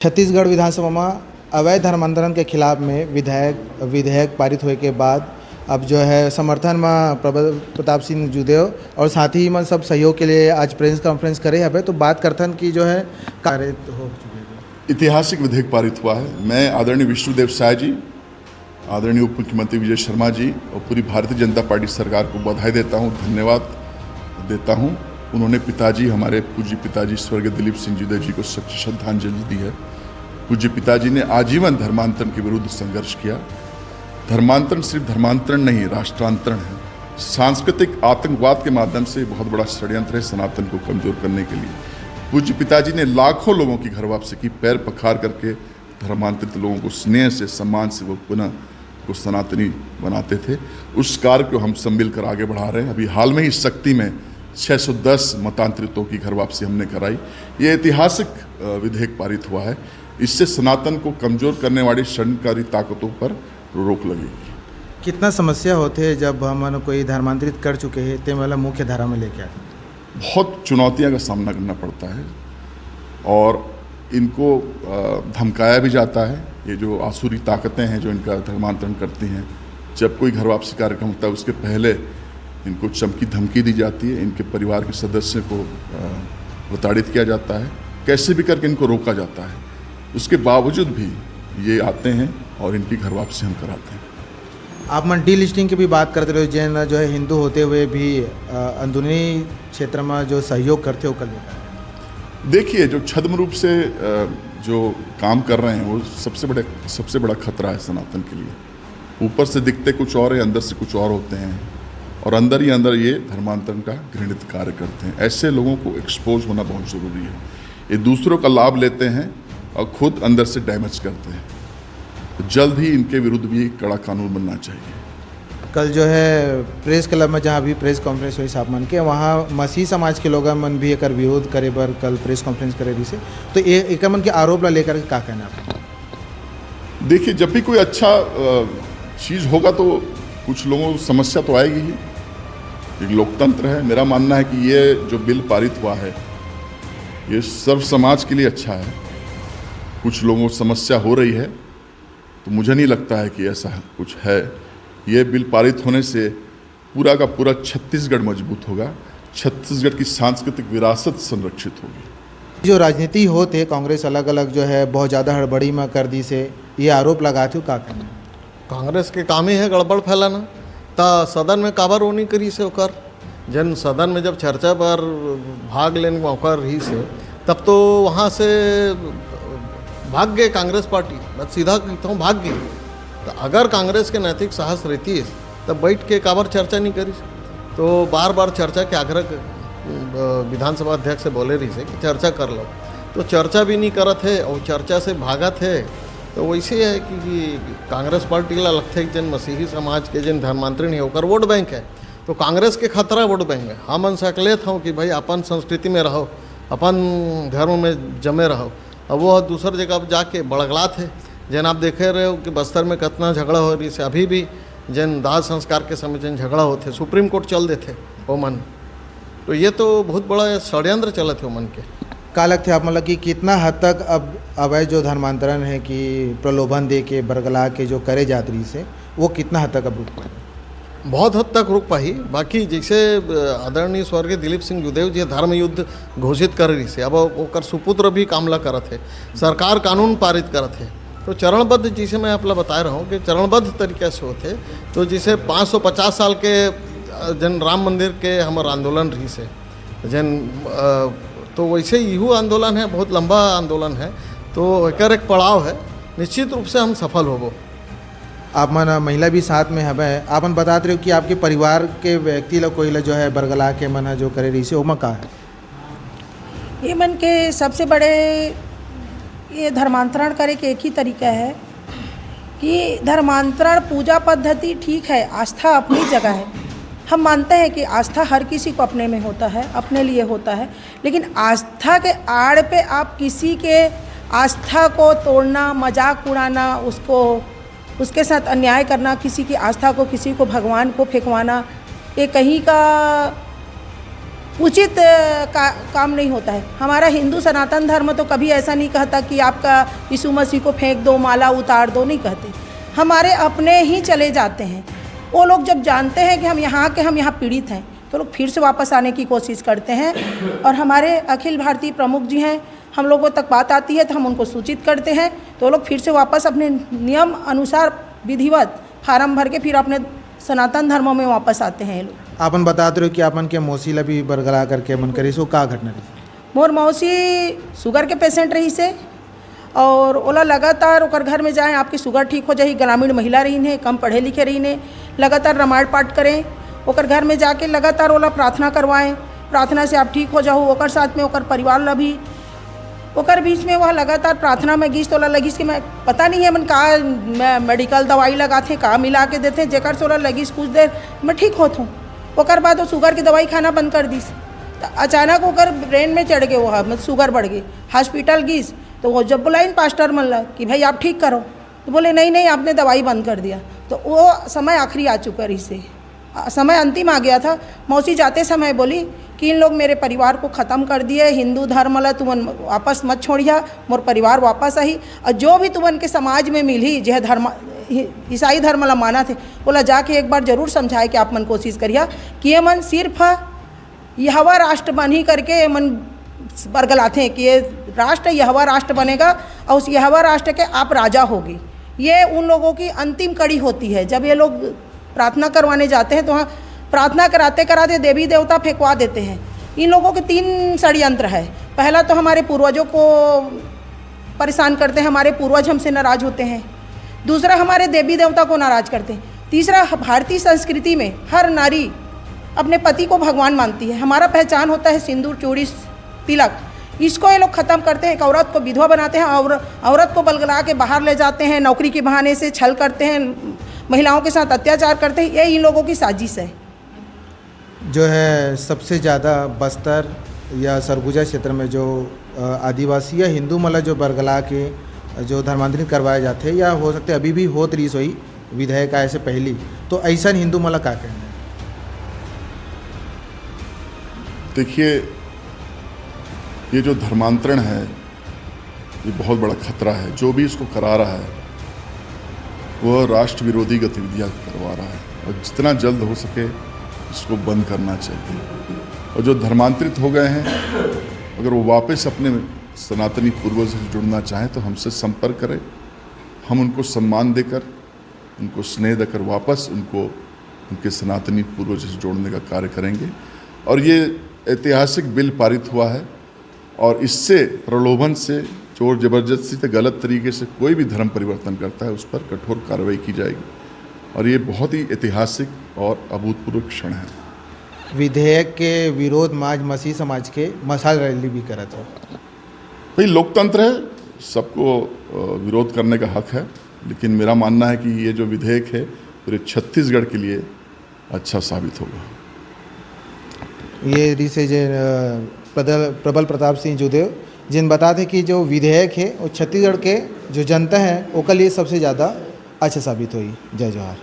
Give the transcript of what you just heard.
छत्तीसगढ़ विधानसभा में अवैध धर्मांतरण के खिलाफ में विधेयक पारित होने के बाद अब जो है समर्थन में प्रताप सिंह जुदेव और साथी में सब सहयोग के लिए आज प्रेस कॉन्फ्रेंस करे हमें तो बात करथन की जो है कार्य हो चुके। ऐतिहासिक विधेयक पारित हुआ है। मैं आदरणीय विष्णुदेव साय जी, आदरणीय उप मुख्यमंत्री विजय शर्मा जी और पूरी भारतीय जनता पार्टी सरकार को बधाई देता हूँ, धन्यवाद देता हूँ। उन्होंने पिताजी, हमारे पूज्य पिताजी स्वर्गीय दिलीप सिंह जुदेव जी को सच्ची श्रद्धांजलि दी है। पूज्य पिताजी ने आजीवन धर्मांतरण के विरुद्ध संघर्ष किया। धर्मांतरण सिर्फ धर्मांतरण नहीं, राष्ट्रांतरण है। सांस्कृतिक आतंकवाद के माध्यम से बहुत बड़ा षड्यंत्र है सनातन को कमजोर करने के लिए। पूज्य पिताजी ने लाखों लोगों की घर वापसी की, पैर पखार करके धर्मांतरित लोगों को स्नेह से, सम्मान से वो पुनः को सनातनी बनाते थे। उस कार्य को हम सब मिलकर आगे बढ़ा रहे हैं। अभी हाल में ही शक्ति में 610 मतांतरितों की घर वापसी हमने कराई। ये ऐतिहासिक विधेयक पारित हुआ है। इससे सनातन को कमजोर करने वाली षड्यंत्रकारी ताकतों पर रोक लगेगी। कितना समस्या होते हैं जब हम कोई धर्मांतरित कर चुके हैं ते वाला मुख्य धारा में लेके आते? बहुत चुनौतियां का सामना करना पड़ता है और इनको धमकाया भी जाता है। ये जो आसुरी ताकतें हैं जो इनका धर्मांतरण करती हैं, जब कोई घर वापसी कार्यक्रम होता है उसके पहले इनको चमकी धमकी दी जाती है, इनके परिवार के सदस्य को प्रताड़ित किया जाता है, कैसे भी करके इनको रोका जाता है। उसके बावजूद भी ये आते हैं और इनकी घर वापसी हम कराते हैं। आप मन डी लिस्टिंग की भी बात करते रहे, जैन जो है हिंदू होते हुए भी अंदरूनी क्षेत्र में जो सहयोग करते हो कर लेता है। देखिए, जो छद्म रूप से जो काम कर रहे हैं वो सबसे बड़ा खतरा है सनातन के लिए। ऊपर से दिखते कुछ और है, अंदर से कुछ और होते हैं और अंदर ही अंदर ये धर्मांतरण का घृणित कार्य करते हैं। ऐसे लोगों को एक्सपोज होना बहुत ज़रूरी है। ये दूसरों का लाभ लेते हैं और खुद अंदर से डैमेज करते हैं। तो जल्द ही इनके विरुद्ध भी कड़ा कानून बनना चाहिए। कल जो है प्रेस क्लब में जहाँ भी प्रेस कॉन्फ्रेंस हुई सामान के वहाँ मसीह समाज के लोग मन भी एक विरोध करे बर कल प्रेस कॉन्फ्रेंस करे रही से, तो एक मन के आरोप ला लेकर क्या कहना आप? देखिए, जब भी कोई अच्छा चीज़ होगा तो कुछ लोगों को समस्या तो आएगी ही। एक लोकतंत्र है। मेरा मानना है कि ये जो बिल पारित हुआ है ये सर्व समाज के लिए अच्छा है। कुछ लोगों को समस्या हो रही है तो मुझे नहीं लगता है कि ऐसा कुछ है। ये बिल पारित होने से पूरा का पूरा छत्तीसगढ़ मजबूत होगा, छत्तीसगढ़ की सांस्कृतिक विरासत संरक्षित होगी। जो राजनीति होते कांग्रेस अलग अलग जो है बहुत ज़्यादा हड़बड़ी में कर दी से ये आरोप लगाते हो, क्या कहना? कांग्रेस के काम ही है गड़बड़ फैलाना। ता सदन में काबर वो नहीं करी से ओकर जन सदन में जब चर्चा पर भाग लेने मौका रही से तब तो वहाँ से भाग गए कांग्रेस पार्टी। मैं सीधा कहता हूँ भाग गई। तो अगर कांग्रेस के नैतिक साहस रहती है तब बैठ के काबर चर्चा नहीं करी। तो बार बार चर्चा के आग्रह विधानसभा अध्यक्ष से बोले रही से कि चर्चा कर लो, तो चर्चा भी नहीं करत है और चर्चा से भागत है। तो वैसे है कि कांग्रेस पार्टी ला लगता है कि जन मसीही समाज के जन धर्मांतरण है ओकर वोट बैंक है, तो कांग्रेस के खतरा वोट बैंक है। हम सकले था कि भाई अपन संस्कृति में रहो, अपन धर्म में जमे रहो। अब वो दूसर जगह जाके बड़गला थे। जन आप देखे रहे हो कि बस्तर में कितना झगड़ा हो रही से, अभी भी जन दाह संस्कार के समय जन झगड़ा होते सुप्रीम कोर्ट चल देते वो मन। तो ये तो बहुत बड़ा षड्यंत्र चले थे वो मन के। क्या लगता है आप मतलब कि कितना हद तक अब अवैध जो धर्मांतरण है कि प्रलोभन दे के बरगला के जो करे जात रही से वो कितना हद तक अब रुक पाए? बहुत हद तक रुक पाई। बाकी जैसे आदरणीय स्वर्गीय दिलीप सिंह जुदेव जी धर्म युद्ध घोषित कर रही से, अब ओकर सुपुत्र भी कामला करत है, सरकार कानून पारित करत है। तो चरणबद्ध जिसे मैं आपला बता रहा हूँ कि चरणबद्ध तरीके से होते। तो जैसे 550 साल के जन राम मंदिर के हमार आंदोलन रही से जन, तो वैसे यू आंदोलन है, बहुत लंबा आंदोलन है। तो एक पड़ाव है, निश्चित रूप से हम सफल होबो। आप मन महिला भी साथ में हमें आप मन बताते रहे हो कि आपके परिवार के व्यक्ति लोग कोई जो है बरगला के मन जो करे रही से ओमा का है? ये मन के सबसे बड़े ये धर्मांतरण करे के एक ही तरीका है कि धर्मांतरण पूजा पद्धति ठीक है, आस्था अपनी जगह है। हम मानते हैं कि आस्था हर किसी को अपने में होता है, अपने लिए होता है, लेकिन आस्था के आड़ पे आप किसी के आस्था को तोड़ना, मजाक उड़ाना, उसके साथ अन्याय करना, किसी की आस्था को, किसी को भगवान को फेंकवाना, ये कहीं का उचित काम नहीं होता है। हमारा हिंदू सनातन धर्म तो कभी ऐसा नहीं कहता कि आपका यीशु मसीह को फेंक दो, माला उतार दो, नहीं कहते। हमारे अपने ही चले जाते हैं। वो लोग जब जानते हैं कि हम यहाँ पीड़ित हैं तो लोग फिर से वापस आने की कोशिश करते हैं। और हमारे अखिल भारतीय प्रमुख जी हैं, हम लोगों तक बात आती है तो हम उनको सूचित करते हैं, तो वो लोग फिर से वापस अपने नियम अनुसार विधिवत फार्म भर के फिर अपने सनातन धर्मों में वापस आते हैं ये लोग। आपन बताते रहो कि आपन के मौसीला भी बरगला करके मन करी सो का घटना रही? मोर मौसी शुगर के पेशेंट रही से और ओला लगातार ओकर घर में जाएं आपकी शुगर ठीक हो जाए। ग्रामीण महिला रही ने, कम पढ़े लिखे रही ने, लगातार रामायण पाठ करें, ओकर घर में जाके लगातार ओला प्रार्थना करवाएं, प्रार्थना से आप ठीक हो जाओ। ओकर साथ में ओकर परिवार ला भी ओकर बीच में वह लगातार प्रार्थना में गीस तोला लगिस कि मैं पता नहीं है मन का मेडिकल दवाई लगाते का मिला के देते जेकर से ओला लगिस कुछ देर मैं ठीक होत हूँ। ओकर बाद वो शुगर की दवाई खाना बंद कर दीस। तो अचानक ओकर ब्रेन में चढ़ गए, वो मतलब शुगर बढ़ गई, हॉस्पिटल गीस। तो वो जब बुलाइन पास्टर मन ला कि भाई आप ठीक करो, तो बोले नहीं आपने दवाई बंद कर दिया। तो वो समय आखिरी आ चुका रही से, समय अंतिम आ गया था। मौसी जाते समय बोली कि इन लोग मेरे परिवार को ख़त्म कर दिए, हिंदू धर्म ला तुमन वापस मत छोड़िया, मोर परिवार वापस आई और जो भी तुमन के समाज में मिली जह धर्म ईसाई धर्म ला माना थे बोला जाके एक बार जरूर समझाए कि आप मन कोशिश करिए कि ये मन सिर्फ यहवा राष्ट्र बन ही करके ये मन बरगलाते हैं कि ये राष्ट्र यहवा राष्ट्र बनेगा और उस यहवा राष्ट्र के आप राजा होगी। ये उन लोगों की अंतिम कड़ी होती है। जब ये लोग प्रार्थना करवाने जाते हैं तो वहाँ प्रार्थना कराते कराते देवी देवता फेंकवा देते हैं। इन लोगों के 3 षड्यंत्र है। पहला तो हमारे पूर्वजों को परेशान करते हैं, हमारे पूर्वज हमसे नाराज़ होते हैं। दूसरा हमारे देवी देवता को नाराज़ करते हैं। तीसरा भारतीय संस्कृति में हर नारी अपने पति को भगवान मानती है। हमारा पहचान होता है सिंदूर, चूड़ी, तिलक। इसको ये लोग ख़त्म करते हैं। एक औरत को विधवा बनाते हैं और औरत को बलगला के बाहर ले जाते हैं, नौकरी के बहाने से छल करते हैं, महिलाओं के साथ अत्याचार करते हैं। ये इन लोगों की साजिश है। जो है सबसे ज़्यादा बस्तर या सरगुजा क्षेत्र में जो आदिवासी या हिंदू मला जो बरगला के जो धर्मांतरित करवाए जाते हैं या हो सकते अभी भी होत रही सोई विधेयक आए से पहली, तो ऐसा हिंदू मला का कहना है? देखिए, ये जो धर्मांतरण है ये बहुत बड़ा खतरा है। जो भी इसको करा रहा है वह राष्ट्र विरोधी गतिविधियां करवा रहा है और जितना जल्द हो सके इसको बंद करना चाहिए। और जो धर्मांतरित हो गए हैं अगर वो वापस अपने सनातनी पूर्वज से जुड़ना चाहें तो हमसे संपर्क करें। हम उनको सम्मान देकर, उनको स्नेह देकर वापस उनको उनके सनातनी पूर्वज से जोड़ने का कार्य करेंगे। और ये ऐतिहासिक बिल पारित हुआ है और इससे प्रलोभन से, जोर जबरदस्ती से, गलत तरीके से कोई भी धर्म परिवर्तन करता है उस पर कठोर कार्रवाई की जाएगी। और ये बहुत ही ऐतिहासिक और अभूतपूर्व क्षण है। विधेयक के विरोध में आज मसीह समाज के मशाल रैली भी करा था। भाई लोकतंत्र है, सबको विरोध करने का हक है, लेकिन मेरा मानना है कि ये जो विधेयक है पूरे छत्तीसगढ़ के लिए अच्छा साबित होगा। ये रिसे जे प्रबल प्रताप सिंह जुदेव जिन बताते कि जो विधेयक है वो छत्तीसगढ़ के जो जनता है उसके लिए सबसे ज़्यादा अच्छा साबित हुई। जय जवाहर।